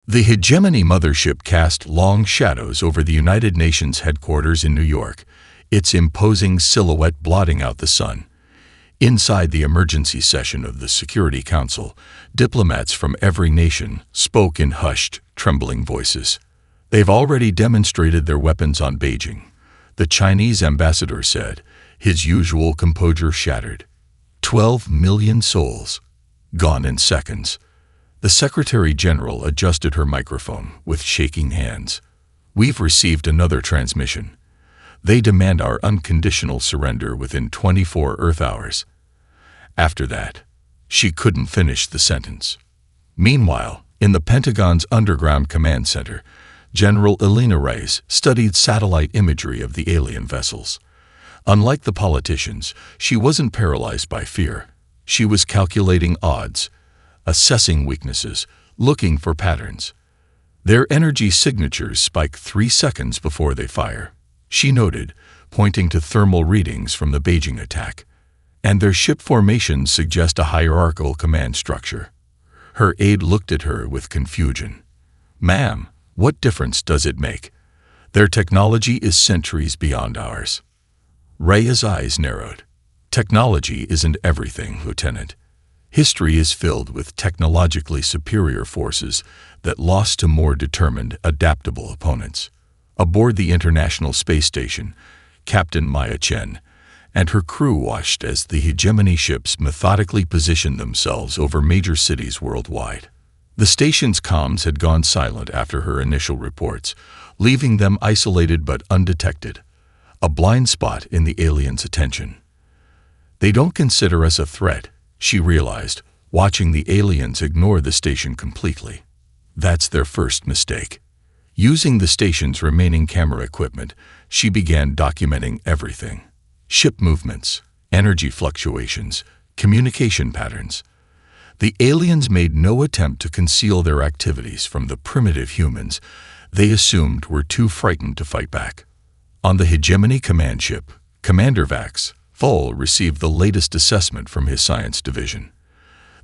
The Hegemony mothership cast long shadows over the United Nations headquarters in New York, its imposing silhouette blotting out the sun. Inside the emergency session of the Security Council, diplomats from every nation spoke in hushed, trembling voices. They've already demonstrated their weapons on Beijing, the Chinese ambassador said, his usual composure shattered. 12 million souls, gone in seconds. The Secretary General adjusted her microphone with shaking hands. We've received another transmission. They demand our unconditional surrender within 24 Earth hours. After that, she couldn't finish the sentence. Meanwhile, in the Pentagon's underground command center, General Elena Reyes studied satellite imagery of the alien vessels. Unlike the politicians, she wasn't paralyzed by fear. She was calculating odds, assessing weaknesses, looking for patterns. Their energy signatures spike 3 seconds before they fire, she noted, pointing to thermal readings from the Beijing attack. And their ship formations suggest a hierarchical command structure. Her aide looked at her with confusion. "Ma'am, what difference does it make? Their technology is centuries beyond ours." Reyes' eyes narrowed. "Technology isn't everything, Lieutenant. History is filled with technologically superior forces that lost to more determined, adaptable opponents." Aboard the International Space Station, Captain Maya Chen and her crew watched as the Hegemony ships methodically positioned themselves over major cities worldwide. The station's comms had gone silent after her initial reports, leaving them isolated but undetected, a blind spot in the aliens' attention. "They don't consider us a threat," she realized, watching the aliens ignore the station completely. That's their first mistake. Using the station's remaining camera equipment, she began documenting everything. Ship movements, energy fluctuations, communication patterns. The aliens made no attempt to conceal their activities from the primitive humans they assumed were too frightened to fight back. On the Hegemony command ship, Commander Vax Foll received the latest assessment from his science division.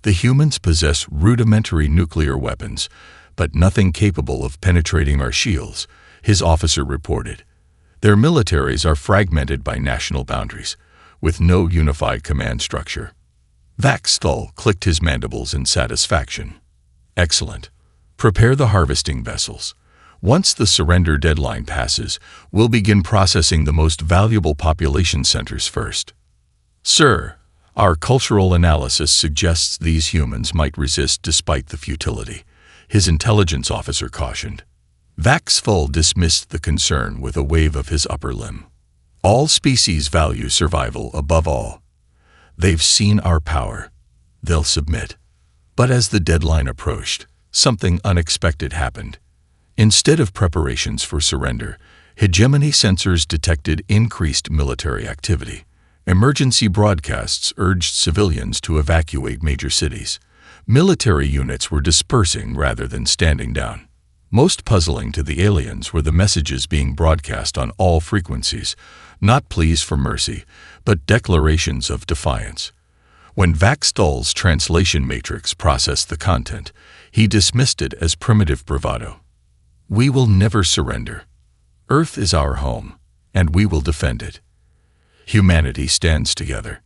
The humans possess rudimentary nuclear weapons, but nothing capable of penetrating our shields, his officer reported. Their militaries are fragmented by national boundaries, with no unified command structure. Vax Foll clicked his mandibles in satisfaction. "Excellent. Prepare the harvesting vessels. Once the surrender deadline passes, we'll begin processing the most valuable population centers first." "Sir, our cultural analysis suggests these humans might resist despite the futility," his intelligence officer cautioned. Vax Foll dismissed the concern with a wave of his upper limb. "All species value survival above all. They've seen our power. They'll submit." But as the deadline approached, something unexpected happened. Instead of preparations for surrender, Hegemony sensors detected increased military activity. Emergency broadcasts urged civilians to evacuate major cities. Military units were dispersing rather than standing down. Most puzzling to the aliens were the messages being broadcast on all frequencies, not pleas for mercy, but declarations of defiance. When Vax Foll's translation matrix processed the content, he dismissed it as primitive bravado. "We will never surrender. Earth is our home, and we will defend it. Humanity stands together."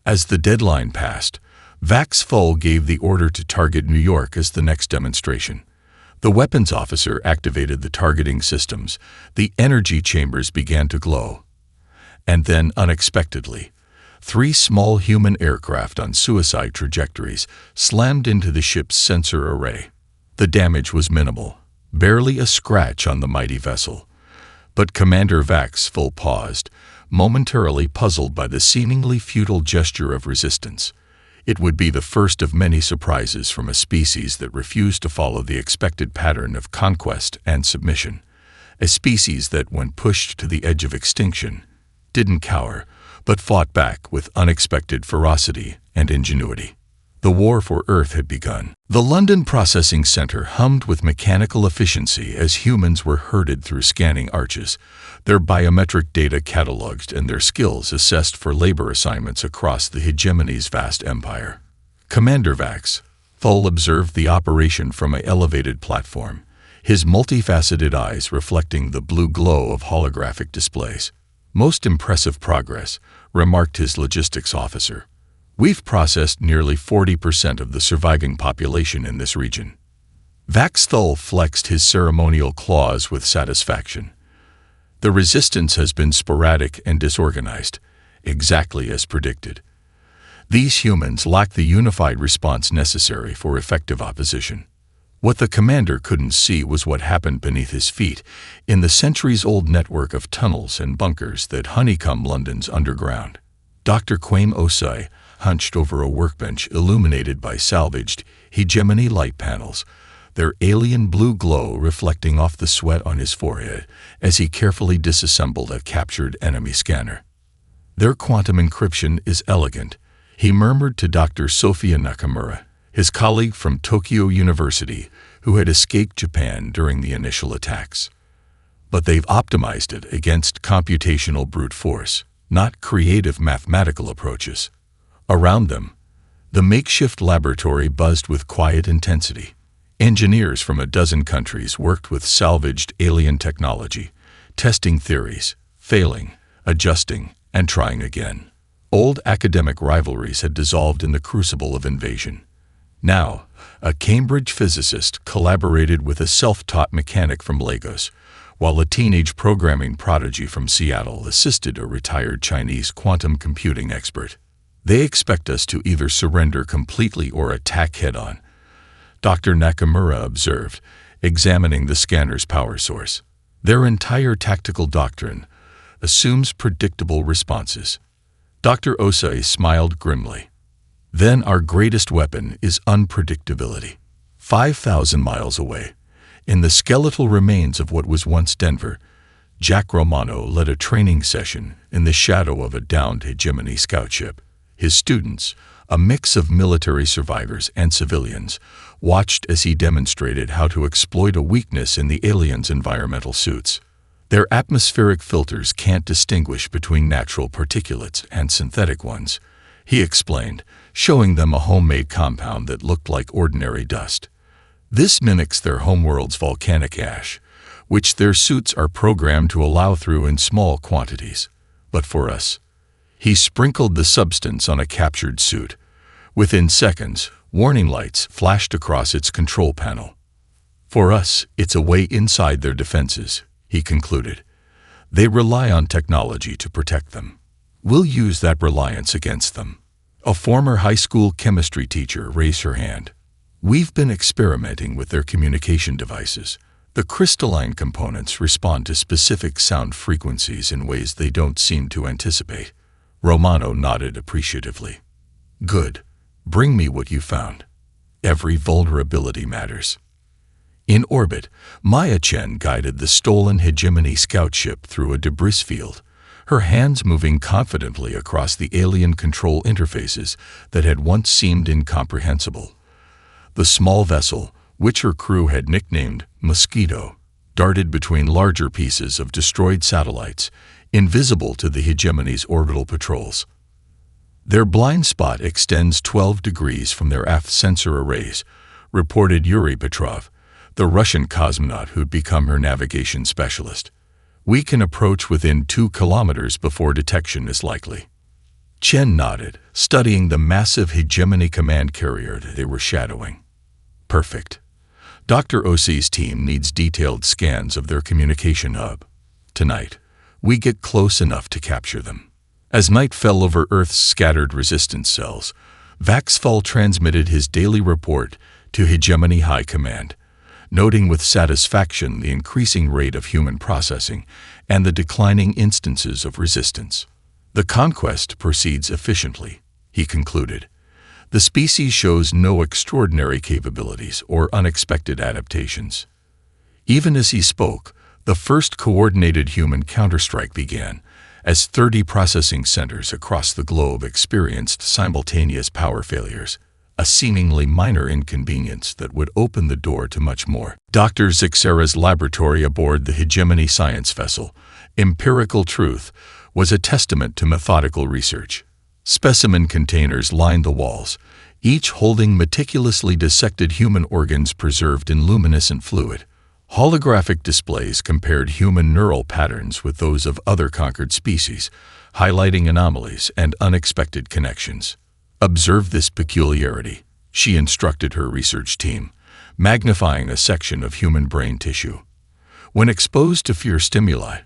As the deadline passed, Vax Foll gave the order to target New York as the next demonstration. The weapons officer activated the targeting systems. The energy chambers began to glow. And then, unexpectedly, 3 small human aircraft on suicide trajectories slammed into the ship's sensor array. The damage was minimal, barely a scratch on the mighty vessel. But Commander Vax Foll paused, momentarily puzzled by the seemingly futile gesture of resistance. It would be the first of many surprises from a species that refused to follow the expected pattern of conquest and submission. A species that, when pushed to the edge of extinction, didn't cower, but fought back with unexpected ferocity and ingenuity. The war for Earth had begun. The London Processing Center hummed with mechanical efficiency as humans were herded through scanning arches, their biometric data cataloged and their skills assessed for labor assignments across the Hegemony's vast empire. Commander Vax Thull observed the operation from an elevated platform, his multifaceted eyes reflecting the blue glow of holographic displays. "Most impressive progress," remarked his logistics officer. "We've processed nearly 40% of the surviving population in this region." Vax Thull flexed his ceremonial claws with satisfaction. "The resistance has been sporadic and disorganized, exactly as predicted. These humans lack the unified response necessary for effective opposition." What the commander couldn't see was what happened beneath his feet in the centuries-old network of tunnels and bunkers that honeycomb London's underground. Dr. Quaim Osei, hunched over a workbench illuminated by salvaged hegemony light panels, their alien blue glow reflecting off the sweat on his forehead as he carefully disassembled a captured enemy scanner. "Their quantum encryption is elegant," he murmured to Dr. Sophia Nakamura, his colleague from Tokyo University, who had escaped Japan during the initial attacks. "But they've optimized it against computational brute force, not creative mathematical approaches." Around them, the makeshift laboratory buzzed with quiet intensity. Engineers from a dozen countries worked with salvaged alien technology, testing theories, failing, adjusting, and trying again. Old academic rivalries had dissolved in the crucible of invasion. Now, a Cambridge physicist collaborated with a self-taught mechanic from Lagos, while a teenage programming prodigy from Seattle assisted a retired Chinese quantum computing expert. "They expect us to either surrender completely or attack head-on," Dr. Nakamura observed, examining the scanner's power source. "Their entire tactical doctrine assumes predictable responses." Dr. Osei smiled grimly. "Then our greatest weapon is unpredictability." 5,000 miles away, in the skeletal remains of what was once Denver, Jack Romano led a training session in the shadow of a downed hegemony scout ship. His students, a mix of military survivors and civilians, watched as he demonstrated how to exploit a weakness in the aliens' environmental suits. "Their atmospheric filters can't distinguish between natural particulates and synthetic ones," he explained, showing them a homemade compound that looked like ordinary dust. "This mimics their homeworld's volcanic ash, which their suits are programmed to allow through in small quantities. But for us..." He sprinkled the substance on a captured suit. Within seconds, warning lights flashed across its control panel. "For us, it's a way inside their defenses," he concluded. "They rely on technology to protect them. We'll use that reliance against them." A former high school chemistry teacher raised her hand. "We've been experimenting with their communication devices. The crystalline components respond to specific sound frequencies in ways they don't seem to anticipate." Romano nodded appreciatively. "Good. Bring me what you found. Every vulnerability matters." In orbit, Maya Chen guided the stolen hegemony scout ship through a debris field, her hands moving confidently across the alien control interfaces that had once seemed incomprehensible. The small vessel, which her crew had nicknamed Mosquito, darted between larger pieces of destroyed satellites, invisible to the hegemony's orbital patrols. "Their blind spot extends 12 degrees from their aft sensor arrays," reported Yuri Petrov, the Russian cosmonaut who'd become her navigation specialist. "We can approach within 2 kilometers before detection is likely." Chen nodded, studying the massive hegemony command carrier they were shadowing. "Perfect. Dr. Osei's team needs detailed scans of their communication hub. Tonight, we get close enough to capture them." As night fell over Earth's scattered resistance cells, Vax Thull transmitted his daily report to Hegemony High Command, noting with satisfaction the increasing rate of human processing and the declining instances of resistance. "The conquest proceeds efficiently," he concluded. "The species shows no extraordinary capabilities or unexpected adaptations." Even as he spoke, the first coordinated human counterstrike began, as 30 processing centers across the globe experienced simultaneous power failures, a seemingly minor inconvenience that would open the door to much more. Dr. Zixera's laboratory aboard the Hegemony science vessel, Empirical Truth, was a testament to methodical research. Specimen containers lined the walls, each holding meticulously dissected human organs preserved in luminescent fluid. Holographic displays compared human neural patterns with those of other conquered species, highlighting anomalies and unexpected connections. "Observe this peculiarity," she instructed her research team, magnifying a section of human brain tissue. When exposed to fear stimuli,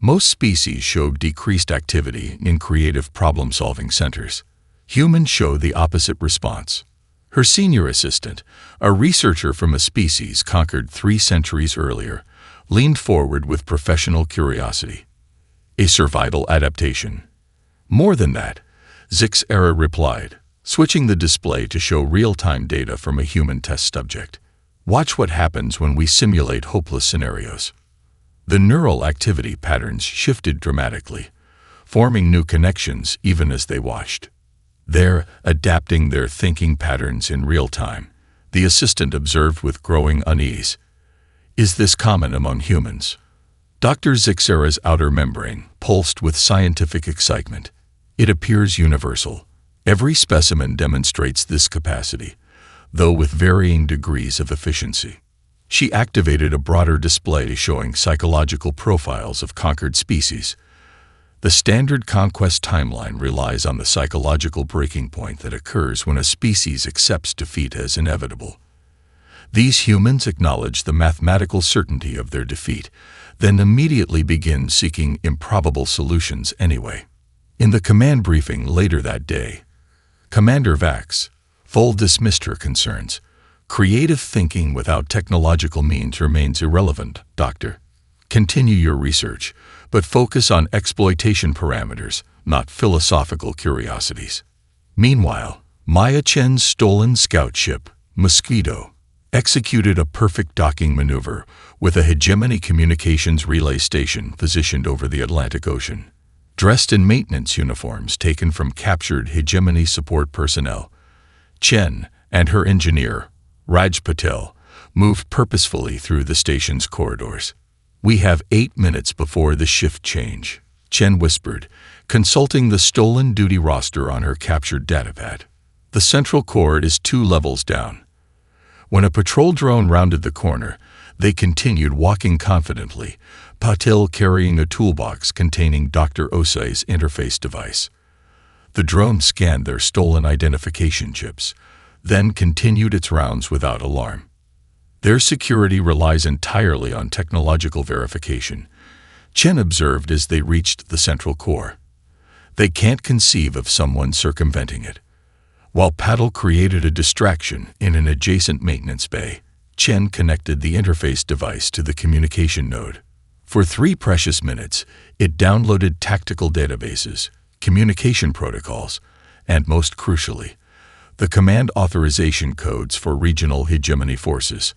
most species showed decreased activity in creative problem-solving centers. Humans show the opposite response. Her senior assistant, a researcher from a species conquered 3 centuries earlier, leaned forward with professional curiosity. "A survival adaptation." "More than that," Zixera replied, switching the display to show real-time data from a human test subject. "Watch what happens when we simulate hopeless scenarios." The neural activity patterns shifted dramatically, forming new connections even as they watched. "They're adapting their thinking patterns in real time," the assistant observed with growing unease. "Is this common among humans?" Dr. Zixera's outer membrane pulsed with scientific excitement. "It appears universal. Every specimen demonstrates this capacity, though with varying degrees of efficiency." She activated a broader display showing psychological profiles of conquered species. The standard conquest timeline relies on the psychological breaking point that occurs when a species accepts defeat as inevitable. These humans acknowledge the mathematical certainty of their defeat, then immediately begin seeking improbable solutions anyway. In the command briefing later that day, Commander Vax Vol dismissed her concerns. "Creative thinking without technological means remains irrelevant, Doctor. Continue your research, but focus on exploitation parameters, not philosophical curiosities." Meanwhile, Maya Chen's stolen scout ship, Mosquito, executed a perfect docking maneuver with a hegemony communications relay station positioned over the Atlantic Ocean. Dressed in maintenance uniforms taken from captured hegemony support personnel, Chen and her engineer, Raj Patel, moved purposefully through the station's corridors. "We have 8 minutes before the shift change," Chen whispered, consulting the stolen duty roster on her captured datapad. "The central core is 2 levels down." When a patrol drone rounded the corner, they continued walking confidently, Patel carrying a toolbox containing Dr. Osai's interface device. The drone scanned their stolen identification chips, then continued its rounds without alarm. "Their security relies entirely on technological verification," Chen observed as they reached the central core. "They can't conceive of someone circumventing it." While Patel created a distraction in an adjacent maintenance bay, Chen connected the interface device to the communication node. For 3 precious minutes, it downloaded tactical databases, communication protocols, and most crucially, the command authorization codes for regional hegemony forces.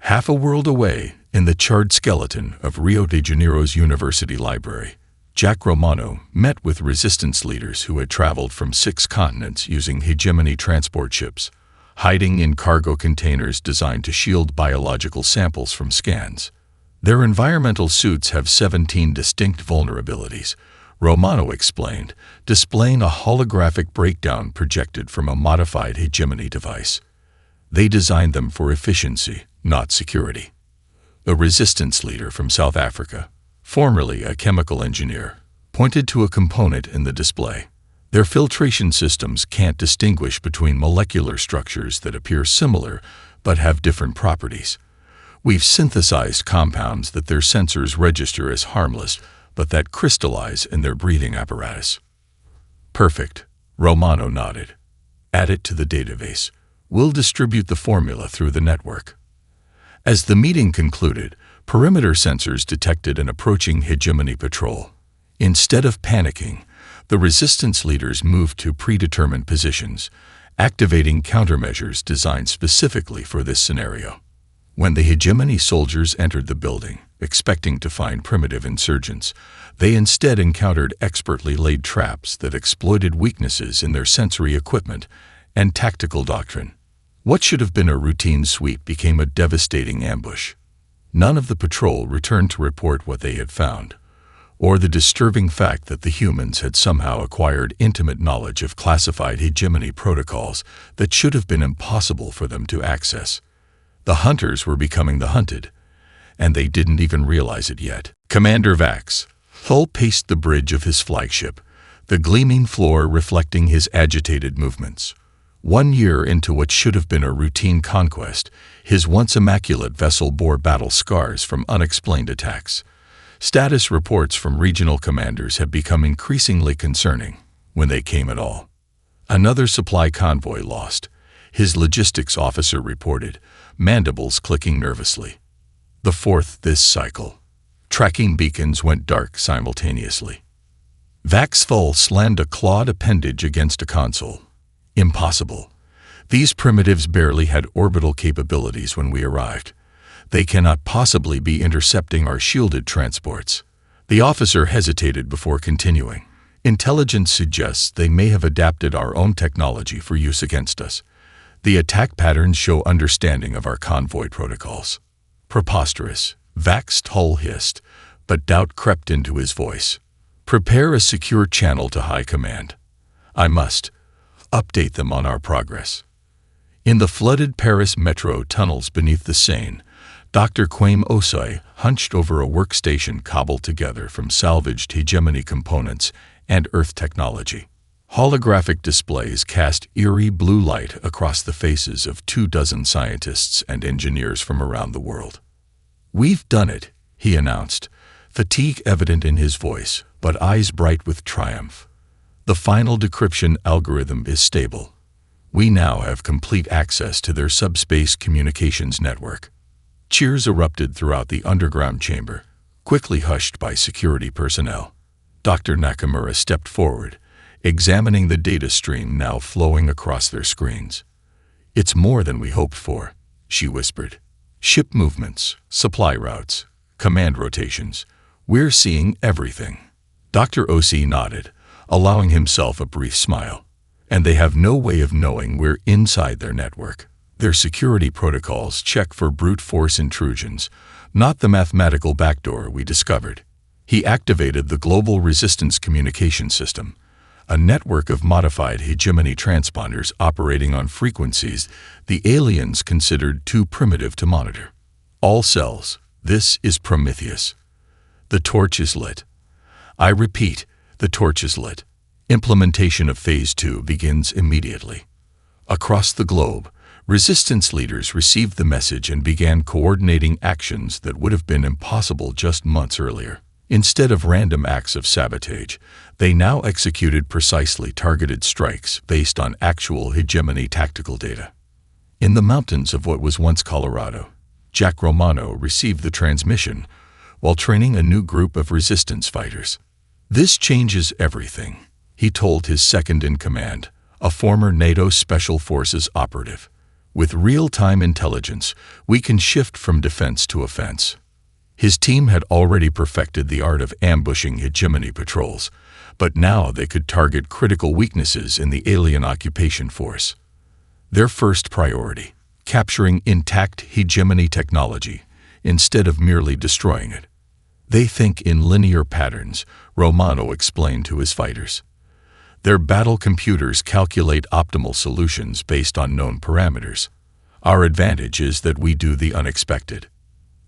Half a world away, in the charred skeleton of Rio de Janeiro's University Library, Jack Romano met with resistance leaders who had traveled from 6 continents using hegemony transport ships, hiding in cargo containers designed to shield biological samples from scans. Their environmental suits have 17 distinct vulnerabilities, Romano explained, displaying a holographic breakdown projected from a modified hegemony device. They designed them for efficiency, not security. A resistance leader from South Africa, formerly a chemical engineer, pointed to a component in the display. "Their filtration systems can't distinguish between molecular structures that appear similar but have different properties. We've synthesized compounds that their sensors register as harmless, but that crystallize in their breathing apparatus." "Perfect," Romano nodded. "Add it to the database. We'll distribute the formula through the network." As the meeting concluded, perimeter sensors detected an approaching hegemony patrol. Instead of panicking, the resistance leaders moved to predetermined positions, activating countermeasures designed specifically for this scenario. When the hegemony soldiers entered the building, expecting to find primitive insurgents, they instead encountered expertly laid traps that exploited weaknesses in their sensory equipment and tactical doctrine. What should have been a routine sweep became a devastating ambush. None of the patrol returned to report what they had found, or the disturbing fact that the humans had somehow acquired intimate knowledge of classified hegemony protocols that should have been impossible for them to access. The hunters were becoming the hunted, and they didn't even realize it yet. Commander Vax Hull paced the bridge of his flagship, the gleaming floor reflecting his agitated movements. 1 year into what should have been a routine conquest, his once immaculate vessel bore battle scars from unexplained attacks. Status reports from regional commanders had become increasingly concerning, when they came at all. Another supply convoy lost, his logistics officer reported, mandibles clicking nervously. The fourth this cycle. Tracking beacons went dark simultaneously. Vaxful slammed a clawed appendage against a console. Impossible. These primitives barely had orbital capabilities when we arrived. They cannot possibly be intercepting our shielded transports. The officer hesitated before continuing. Intelligence suggests they may have adapted our own technology for use against us. The attack patterns show understanding of our convoy protocols. Preposterous, Vaxed Hull hissed, but doubt crept into his voice. Prepare a secure channel to High Command. I must update them on our progress. In the flooded Paris metro tunnels beneath the Seine, Dr. Quaim Osoi hunched over a workstation cobbled together from salvaged hegemony components and Earth technology. Holographic displays cast eerie blue light across the faces of 24 scientists and engineers from around the world. We've done it, he announced, fatigue evident in his voice, but eyes bright with triumph. The final decryption algorithm is stable. We now have complete access to their subspace communications network. Cheers erupted throughout the underground chamber, quickly hushed by security personnel. Dr. Nakamura stepped forward, examining the data stream now flowing across their screens. It's more than we hoped for, she whispered. Ship movements, supply routes, command rotations. We're seeing everything. Dr. Osi nodded, allowing himself a brief smile. And they have no way of knowing we're inside their network. Their security protocols check for brute force intrusions, not the mathematical backdoor we discovered. He activated the Global Resistance Communication System, a network of modified hegemony transponders operating on frequencies the aliens considered too primitive to monitor. All cells, this is Prometheus. The torch is lit. I repeat, the torch is lit. Implementation of Phase 2 begins immediately. Across the globe, resistance leaders received the message and began coordinating actions that would have been impossible just months earlier. Instead of random acts of sabotage, they now executed precisely targeted strikes based on actual hegemony tactical data. In the mountains of what was once Colorado, Jack Romano received the transmission while training a new group of resistance fighters. This changes everything, he told his second-in-command, a former NATO Special Forces operative. With real-time intelligence, we can shift from defense to offense. His team had already perfected the art of ambushing hegemony patrols, but now they could target critical weaknesses in the alien occupation force. Their first priority, capturing intact hegemony technology instead of merely destroying it. They think in linear patterns, Romano explained to his fighters. Their battle computers calculate optimal solutions based on known parameters. Our advantage is that we do the unexpected.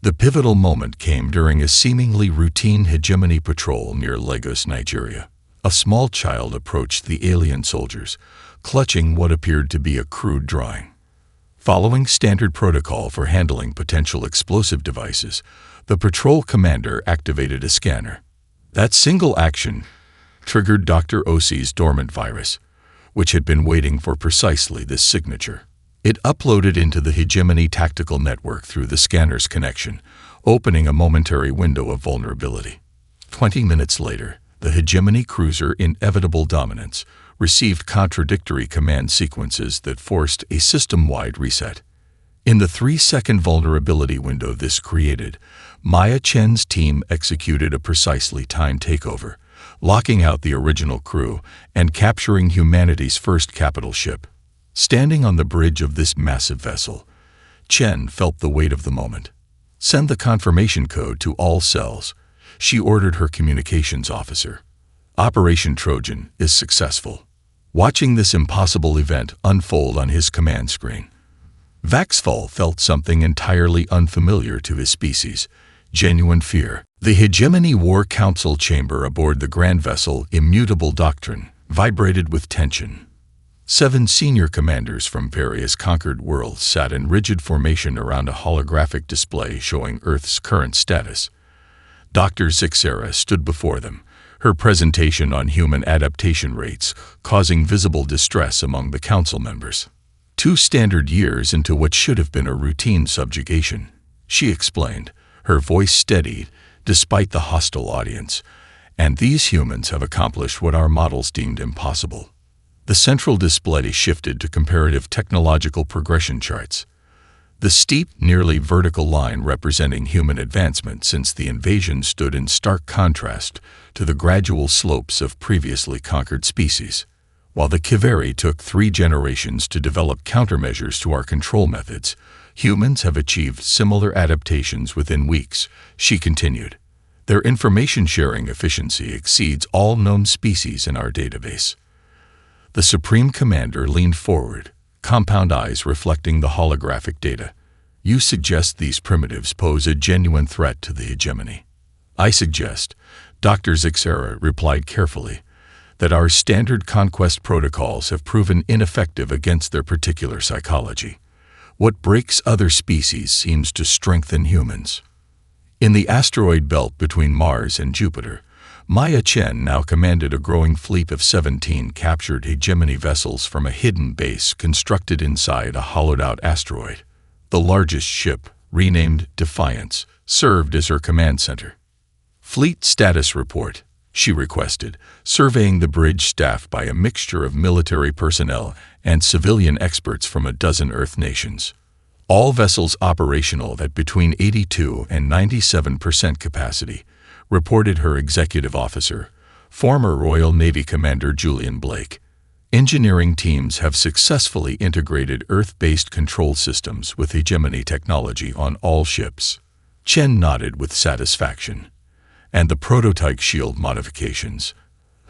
The pivotal moment came during a seemingly routine hegemony patrol near Lagos, Nigeria. A small child approached the alien soldiers, clutching what appeared to be a crude drawing. Following standard protocol for handling potential explosive devices, the patrol commander activated a scanner. That single action triggered Dr. Osi's dormant virus, which had been waiting for precisely this signature. It uploaded into the hegemony tactical network through the scanner's connection, opening a momentary window of vulnerability. 20 minutes later, the hegemony cruiser Inevitable Dominance received contradictory command sequences that forced a system-wide reset. In the 3-second vulnerability window this created, Maya Chen's team executed a precisely timed takeover, locking out the original crew and capturing humanity's first capital ship. Standing on the bridge of this massive vessel, Chen felt the weight of the moment. Send the confirmation code to all cells, She ordered her communications officer. Operation Trojan is successful. Watching this impossible event unfold on his command screen, Vaxfall felt something entirely unfamiliar to his species: genuine fear. The Hegemony War Council chamber aboard the grand vessel Immutable Doctrine vibrated with tension. 7 senior commanders from various conquered worlds sat in rigid formation around a holographic display showing Earth's current status. Dr. Zixera stood before them, her presentation on human adaptation rates causing visible distress among the council members. 2 standard years into what should have been a routine subjugation, she explained, her voice steadied despite the hostile audience, and these humans have accomplished what our models deemed impossible. The central display shifted to comparative technological progression charts. The steep, nearly vertical line representing human advancement since the invasion stood in stark contrast to the gradual slopes of previously conquered species. While the Kiveri took 3 generations to develop countermeasures to our control methods, humans have achieved similar adaptations within weeks, she continued. Their information-sharing efficiency exceeds all known species in our database. The Supreme Commander leaned forward, compound eyes reflecting the holographic data. You suggest these primitives pose a genuine threat to the hegemony. I suggest, Dr. Zixera replied carefully, that our standard conquest protocols have proven ineffective against their particular psychology. What breaks other species seems to strengthen humans. In the asteroid belt between Mars and Jupiter, Maya Chen now commanded a growing fleet of 17 captured hegemony vessels from a hidden base constructed inside a hollowed-out asteroid. The largest ship, renamed Defiance, served as her command center. Fleet status report, she requested, surveying the bridge staffed by a mixture of military personnel and civilian experts from a dozen Earth nations. All vessels operational at between 82 and 97% capacity, reported her executive officer, former Royal Navy Commander Julian Blake. Engineering teams have successfully integrated Earth-based control systems with hegemony technology on all ships. Chen nodded with satisfaction. And the prototype shield modifications.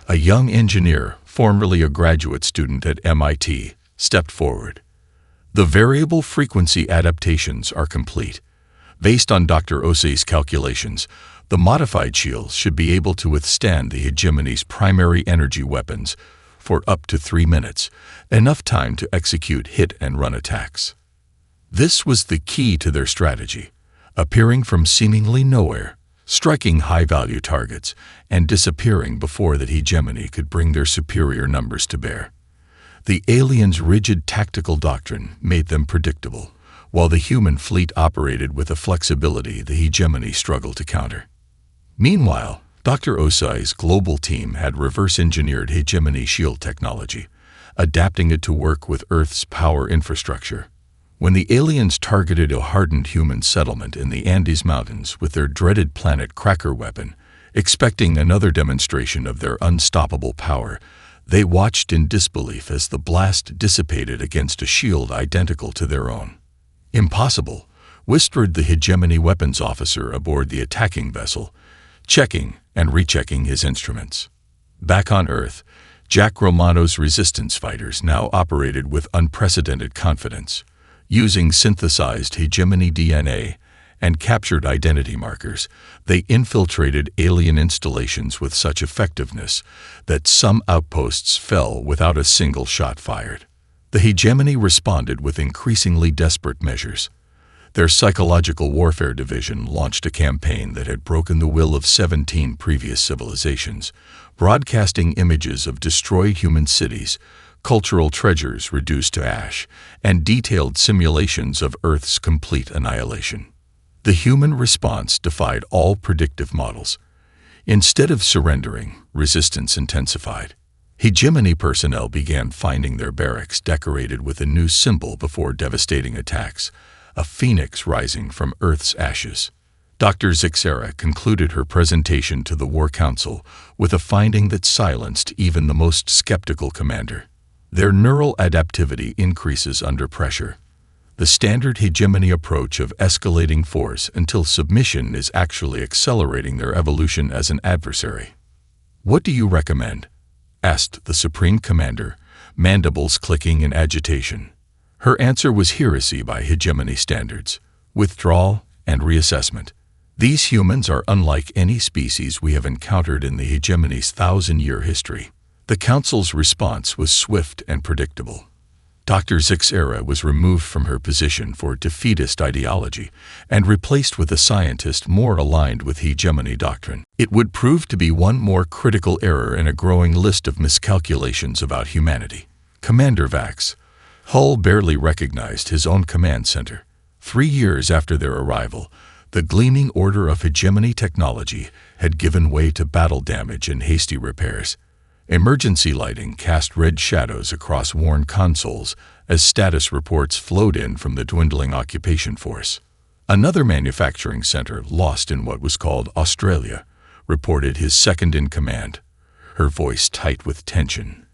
A young engineer, formerly a graduate student at MIT, stepped forward. The variable frequency adaptations are complete. Based on Dr. Osei's calculations, the modified shields should be able to withstand the hegemony's primary energy weapons for up to 3 minutes, enough time to execute hit-and-run attacks. This was the key to their strategy, appearing from seemingly nowhere, striking high-value targets, and disappearing before the hegemony could bring their superior numbers to bear. The aliens' rigid tactical doctrine made them predictable, while the human fleet operated with a flexibility the hegemony struggled to counter. Meanwhile, Dr. Osei's global team had reverse-engineered hegemony shield technology, adapting it to work with Earth's power infrastructure. When the aliens targeted a hardened human settlement in the Andes Mountains with their dreaded planet Cracker weapon, expecting another demonstration of their unstoppable power, they watched in disbelief as the blast dissipated against a shield identical to their own. Impossible, whispered the hegemony weapons officer aboard the attacking vessel, checking and rechecking his instruments. Back on Earth, Jack Romano's resistance fighters now operated with unprecedented confidence. Using synthesized hegemony DNA and captured identity markers, they infiltrated alien installations with such effectiveness that some outposts fell without a single shot fired. The hegemony responded with increasingly desperate measures. Their psychological warfare division launched a campaign that had broken the will of 17 previous civilizations, broadcasting images of destroyed human cities, cultural treasures reduced to ash, and detailed simulations of Earth's complete annihilation. The human response defied all predictive models. Instead of surrendering, resistance intensified. Hegemony personnel began finding their barracks decorated with a new symbol before devastating attacks, a phoenix rising from Earth's ashes. Dr. Zixera concluded her presentation to the War Council with a finding that silenced even the most skeptical commander. Their neural adaptivity increases under pressure. the standard hegemony approach of escalating force until submission is actually accelerating their evolution as an adversary. "What do you recommend?" asked the Supreme Commander, mandibles clicking in agitation. Her answer was heresy by hegemony standards, withdrawal and reassessment. These humans are unlike any species we have encountered in the hegemony's 1,000-year history. The Council's response was swift and predictable. Dr. Zixera was removed from her position for defeatist ideology and replaced with a scientist more aligned with hegemony doctrine. It would prove to be one more critical error in a growing list of miscalculations about humanity. Commander Vax. Hull barely recognized his own command center. 3 years after their arrival, the gleaming order of hegemony technology had given way to battle damage and hasty repairs. Emergency lighting cast red shadows across worn consoles as status reports flowed in from the dwindling occupation force. Another manufacturing center, lost in what was called Australia, reported his second-in-command, her voice tight with tension.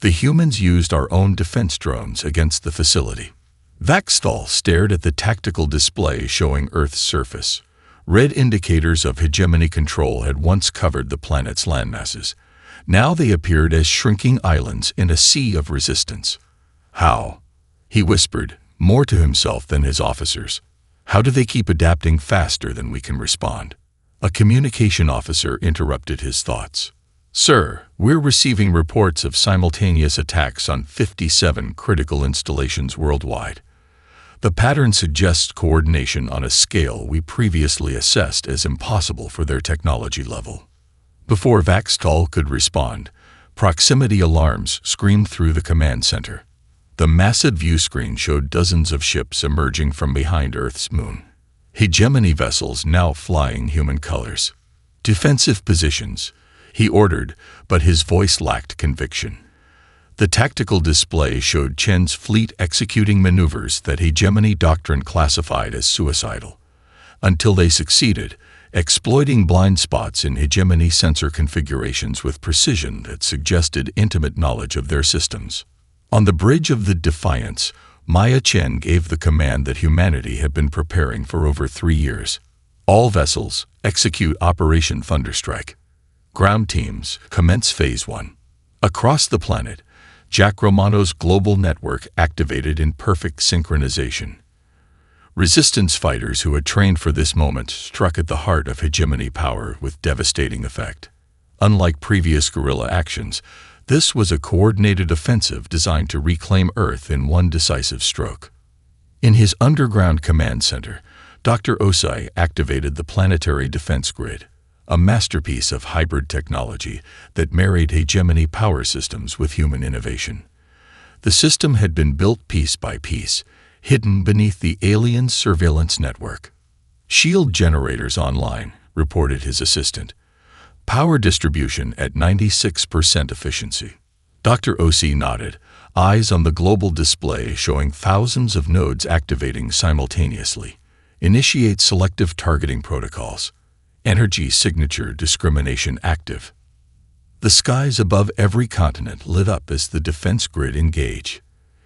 "The humans used our own defense drones against the facility." Vaxthal stared at the tactical display showing Earth's surface. Red indicators of hegemony control had once covered the planet's landmasses. Now they appeared as shrinking islands in a sea of resistance. "How?" he whispered, more to himself than his officers. "How do they keep adapting faster than we can respond?" A communication officer interrupted his thoughts. "Sir, we're receiving reports of simultaneous attacks on 57 critical installations worldwide. The pattern suggests coordination on a scale we previously assessed as impossible for their technology level." Before Vaxthal could respond, proximity alarms screamed through the command center. The massive view screen showed dozens of ships emerging from behind Earth's moon. Hegemony vessels now flying human colors. "Defensive positions," he ordered, but his voice lacked conviction. The tactical display showed Chen's fleet executing maneuvers that hegemony doctrine classified as suicidal. Until they succeeded, exploiting blind spots in hegemony sensor configurations with precision that suggested intimate knowledge of their systems. On the bridge of the Defiance, Maya Chen gave the command that humanity had been preparing for over 3 years. "All vessels, execute Operation Thunderstrike. Ground teams, commence Phase 1. Across the planet, Jack Romano's global network activated in perfect synchronization. Resistance fighters who had trained for this moment struck at the heart of hegemony power with devastating effect. Unlike previous guerrilla actions, this was a coordinated offensive designed to reclaim Earth in one decisive stroke. In his underground command center, Dr. Osai activated the planetary defense grid, a masterpiece of hybrid technology that married hegemony power systems with human innovation. The system had been built piece by piece, hidden beneath the alien surveillance network. "Shield generators online," reported his assistant. "Power distribution at 96% efficiency." Dr. O.C. nodded, eyes on the global display showing thousands of nodes activating simultaneously. "Initiate selective targeting protocols. Energy signature discrimination active." The skies above every continent lit up as the defense grid engaged.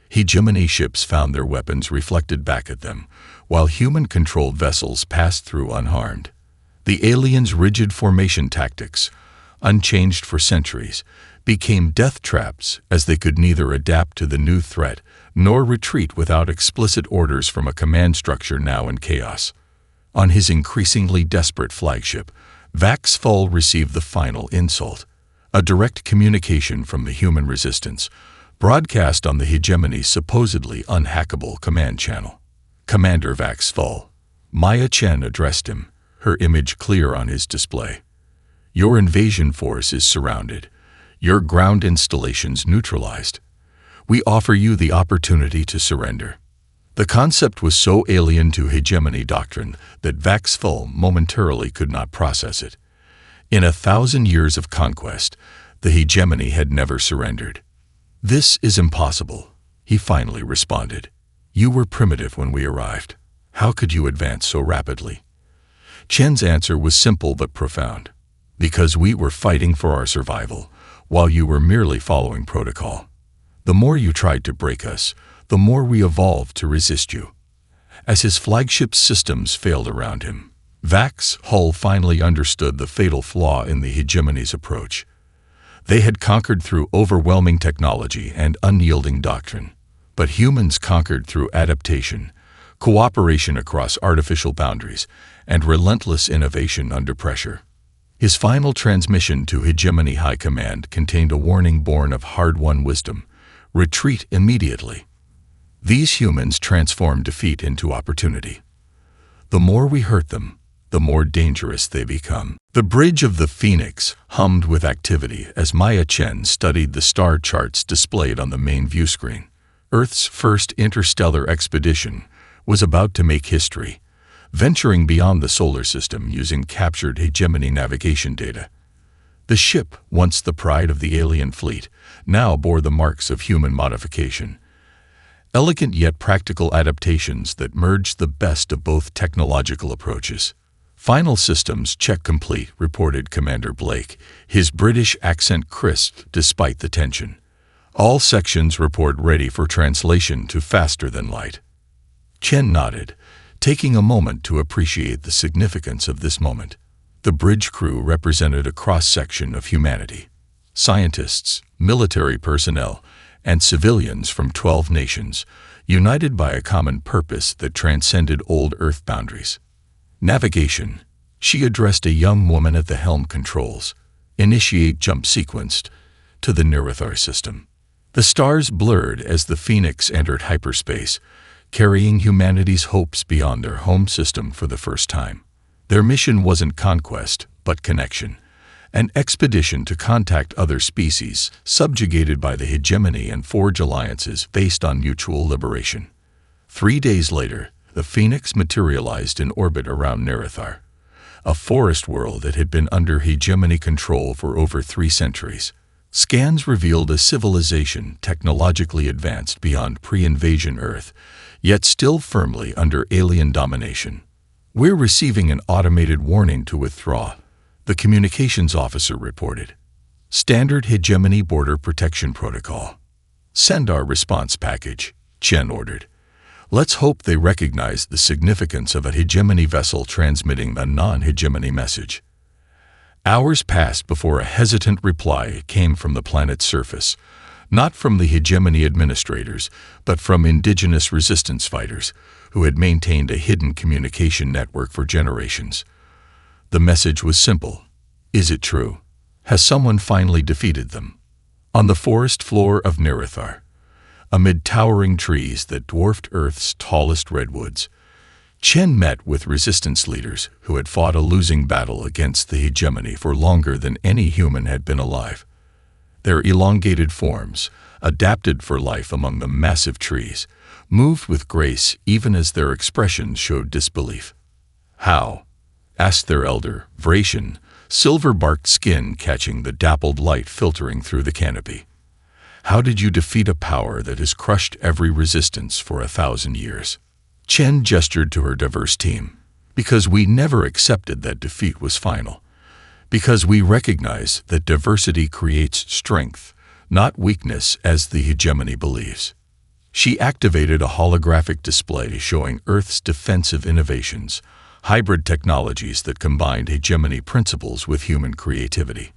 Hegemony ships found their weapons reflected back at them, while human-controlled vessels passed through unharmed. The aliens' rigid formation tactics, unchanged for centuries, became death traps as they could neither adapt to the new threat nor retreat without explicit orders from a command structure now in chaos. On his increasingly desperate flagship, Vaxthal received the final insult, a direct communication from the human resistance, broadcast on the hegemony's supposedly unhackable command channel. "Commander Vaxthal," Maya Chen addressed him, her image clear on his display. "Your invasion force is surrounded, your ground installations neutralized. We offer you the opportunity to surrender." The concept was so alien to hegemony doctrine that Vaxthal momentarily could not process it. In 1,000 years of conquest, the hegemony had never surrendered. "This is impossible," he finally responded. "You were primitive when we arrived. How could you advance so rapidly?" Chen's answer was simple but profound. "Because we were fighting for our survival, while you were merely following protocol. The more you tried to break us, the more we evolve to resist you. As his flagship systems failed around him, Vax Hull finally understood the fatal flaw in the hegemony's approach. They had conquered through overwhelming technology and unyielding doctrine, but humans conquered through adaptation, cooperation across artificial boundaries, and relentless innovation under pressure. His final transmission to Hegemony High Command contained a warning born of hard-won wisdom: retreat immediately. These humans transformed defeat into opportunity. The more we hurt them, the more dangerous they become. The bridge of the Phoenix hummed with activity as Maya Chen studied the star charts displayed on the main view screen. Earth's first interstellar expedition was about to make history, venturing beyond the solar system using captured hegemony navigation data. The ship, once the pride of the alien fleet, now bore the marks of human modification. Elegant yet practical adaptations that merged the best of both technological approaches. "Final systems check complete," reported Commander Blake, his British accent crisp despite the tension. "All sections report ready for translation to faster than light." Chen nodded, taking a moment to appreciate the significance of this moment. The bridge crew represented a cross-section of humanity: scientists, military personnel, and civilians from 12 nations, united by a common purpose that transcended old Earth boundaries. Navigation. She addressed a young woman at the helm controls. "Initiate jump sequence to the Nerithar system." The stars blurred as the Phoenix entered hyperspace, carrying humanity's hopes beyond their home system for the first time. Their mission wasn't conquest, but connection. An expedition to contact other species subjugated by the hegemony and forge alliances based on mutual liberation. 3 days later, the Phoenix materialized in orbit around Nerithar, a forest world that had been under hegemony control for over 3 centuries. Scans revealed a civilization technologically advanced beyond pre-invasion Earth, yet still firmly under alien domination. "We're receiving an automated warning to withdraw," the communications officer reported. "Standard hegemony border protection protocol." "Send our response package," Chen ordered. "Let's hope they recognize the significance of a hegemony vessel transmitting a non-hegemony message." Hours passed before a hesitant reply came from the planet's surface, not from the hegemony administrators, but from indigenous resistance fighters who had maintained a hidden communication network for generations. The message was simple: "Is it true? Has someone finally defeated them?" On the forest floor of Nerithar, amid towering trees that dwarfed Earth's tallest redwoods, Chen met with resistance leaders who had fought a losing battle against the hegemony for longer than any human had been alive. Their elongated forms, adapted for life among the massive trees, moved with grace even as their expressions showed disbelief. "How?" asked their elder, Vracian, silver-barked skin catching the dappled light filtering through the canopy. "How did you defeat a power that has crushed every resistance for 1,000 years?" Chen gestured to her diverse team. "Because we never accepted that defeat was final. Because we recognize that diversity creates strength, not weakness as the hegemony believes." She activated a holographic display showing Earth's defensive innovations, hybrid technologies that combined hegemony principles with human creativity.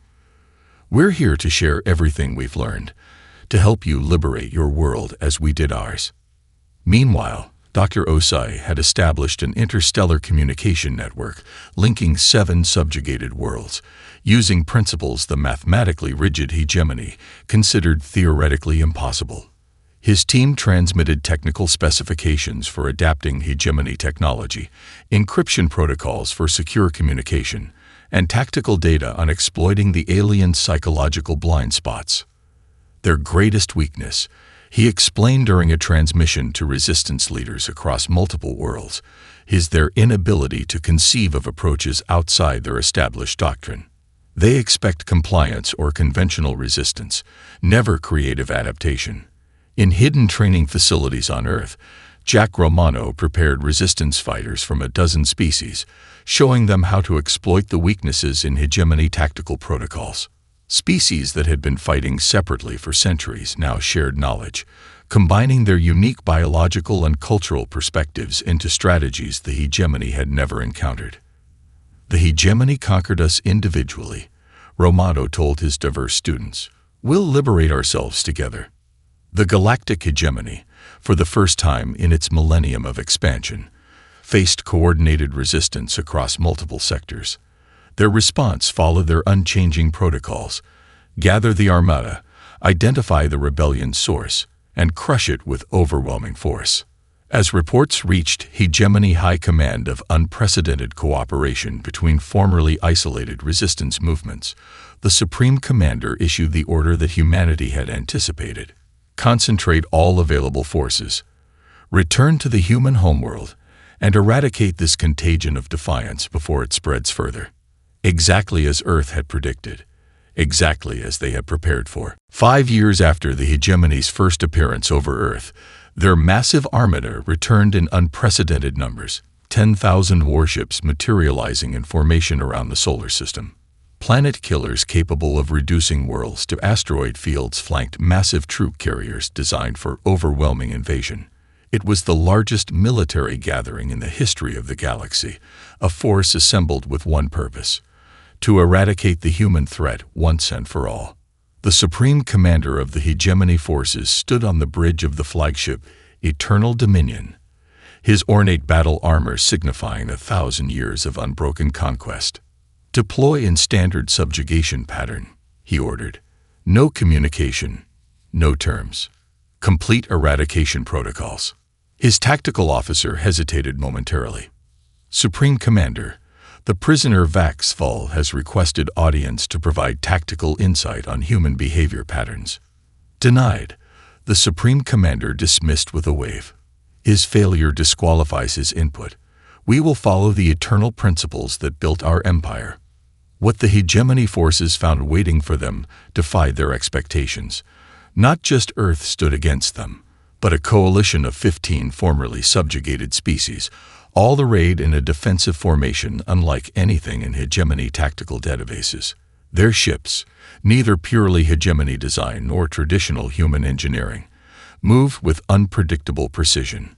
"We're here to share everything we've learned, to help you liberate your world as we did ours." Meanwhile, Dr. Osai had established an interstellar communication network linking 7 subjugated worlds, using principles the mathematically rigid hegemony considered theoretically impossible. His team transmitted technical specifications for adapting hegemony technology, encryption protocols for secure communication, and tactical data on exploiting the alien psychological blind spots. Their greatest weakness, he explained during a transmission to resistance leaders across multiple worlds, is their inability to conceive of approaches outside their established doctrine. They expect compliance or conventional resistance, never creative adaptation. In hidden training facilities on Earth, Jack Romano prepared resistance fighters from a dozen species, showing them how to exploit the weaknesses in hegemony tactical protocols. Species that had been fighting separately for centuries now shared knowledge, combining their unique biological and cultural perspectives into strategies the hegemony had never encountered. The hegemony conquered us individually, Romano told his diverse students. We'll liberate ourselves together. The galactic hegemony, for the first time in its millennium of expansion, faced coordinated resistance across multiple sectors. Their response followed their unchanging protocols: gather the armada, identify the rebellion's source, and crush it with overwhelming force. As reports reached hegemony high command of unprecedented cooperation between formerly isolated resistance movements, the Supreme Commander issued the order that humanity had anticipated. Concentrate all available forces, return to the human homeworld, and eradicate this contagion of defiance before it spreads further. Exactly as Earth had predicted, exactly as they had prepared for. 5 years after the hegemony's first appearance over Earth, their massive armada returned in unprecedented numbers, 10,000 warships materializing in formation around the solar system. Planet killers capable of reducing worlds to asteroid fields flanked massive troop carriers designed for overwhelming invasion. It was the largest military gathering in the history of the galaxy, a force assembled with one purpose: to eradicate the human threat once and for all. The Supreme Commander of the hegemony forces stood on the bridge of the flagship Eternal Dominion, his ornate battle armor signifying 1,000 years of unbroken conquest. Deploy in standard subjugation pattern, he ordered. No communication, no terms. Complete eradication protocols. His tactical officer hesitated momentarily. Supreme Commander, the prisoner Vaxfall has requested audience to provide tactical insight on human behavior patterns. Denied. The Supreme Commander dismissed with a wave. His failure disqualifies his input. We will follow the eternal principles that built our empire. What the hegemony forces found waiting for them defied their expectations. Not just Earth stood against them, but a coalition of 15 formerly subjugated species, all arrayed in a defensive formation unlike anything in hegemony tactical databases. Their ships, neither purely hegemony design nor traditional human engineering, moved with unpredictable precision.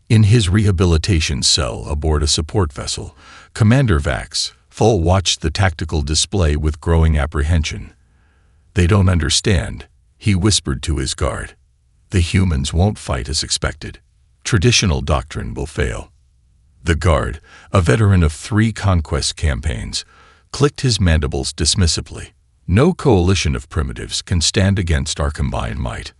In his rehabilitation cell aboard a support vessel, Commander Vaxfall watched the tactical display with growing apprehension. They don't understand, he whispered to his guard. The humans won't fight as expected. Traditional doctrine will fail. The guard, a veteran of 3 conquest campaigns, clicked his mandibles dismissively. No coalition of primitives can stand against our combined might.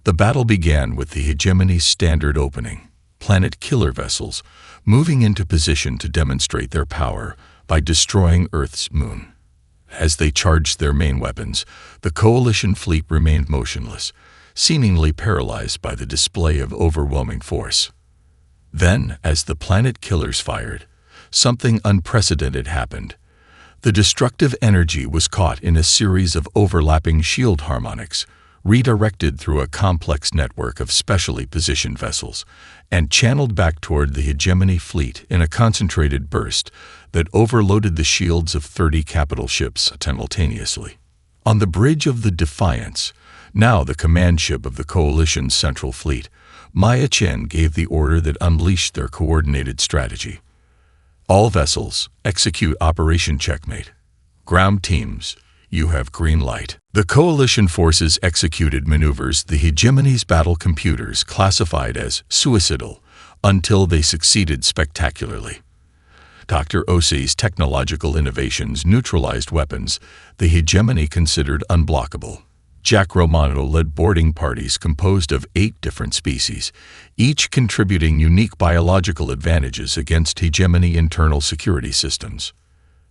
The battle began with the hegemony's standard opening, planet killer vessels, moving into position to demonstrate their power by destroying Earth's moon. As they charged their main weapons, the coalition fleet remained motionless, seemingly paralyzed by the display of overwhelming force. Then, as the planet killers fired, something unprecedented happened. The destructive energy was caught in a series of overlapping shield harmonics, redirected through a complex network of specially positioned vessels, and channeled back toward the hegemony fleet in a concentrated burst that overloaded the shields of 30 capital ships simultaneously. On the bridge of the Defiance, now the command ship of the coalition's central fleet, Maya Chen gave the order that unleashed their coordinated strategy. All vessels, execute Operation Checkmate. Ground teams, you have green light. The coalition forces executed maneuvers the hegemony's battle computers classified as suicidal until they succeeded spectacularly. Dr. Osei's technological innovations neutralized weapons the hegemony considered unblockable. Jack Romano led boarding parties composed of 8 different species, each contributing unique biological advantages against hegemony internal security systems.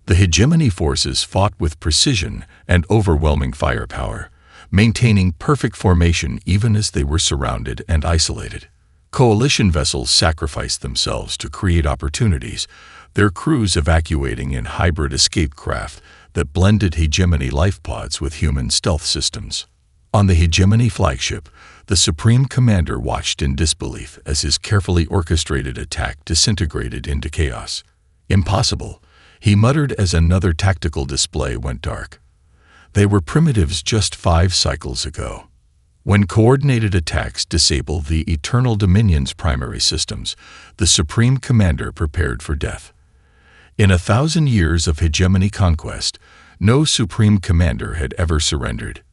The hegemony forces fought with precision and overwhelming firepower, maintaining perfect formation even as they were surrounded and isolated. Coalition vessels sacrificed themselves to create opportunities, their crews evacuating in hybrid escape craft that blended hegemony life pods with human stealth systems. On the hegemony flagship, the Supreme Commander watched in disbelief as his carefully orchestrated attack disintegrated into chaos. Impossible, he muttered as another tactical display went dark. They were primitives just 5 cycles ago. When coordinated attacks disabled the Eternal Dominion's primary systems, the Supreme Commander prepared for death. In 1,000 years of hegemony conquest, no Supreme Commander had ever surrendered.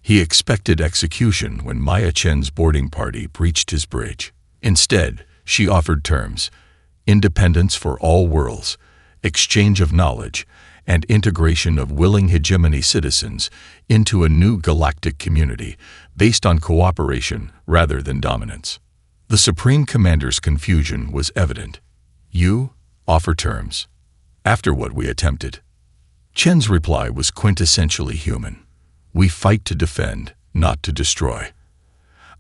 He expected execution when Maya Chen's boarding party breached his bridge. Instead, she offered terms: independence for all worlds, exchange of knowledge, and integration of willing hegemony citizens into a new galactic community based on cooperation rather than dominance. The Supreme Commander's confusion was evident. You offer terms. After what we attempted. Chen's reply was quintessentially human. We fight to defend, not to destroy.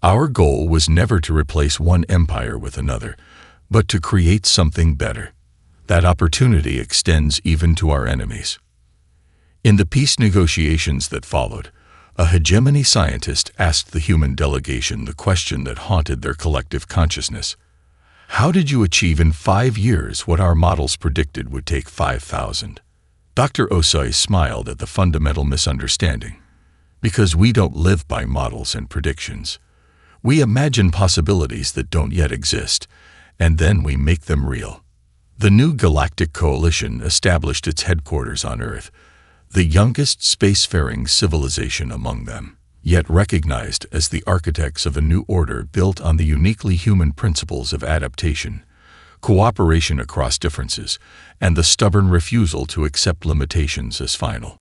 Our goal was never to replace one empire with another, but to create something better. That opportunity extends even to our enemies. In the peace negotiations that followed, a hegemony scientist asked the human delegation the question that haunted their collective consciousness. How did you achieve in 5 years what our models predicted would take 5,000? Dr. Osoi smiled at the fundamental misunderstanding. Because we don't live by models and predictions. We imagine possibilities that don't yet exist, and then we make them real. The new Galactic Coalition established its headquarters on Earth, the youngest spacefaring civilization among them, yet recognized as the architects of a new order built on the uniquely human principles of adaptation, cooperation across differences, and the stubborn refusal to accept limitations as final.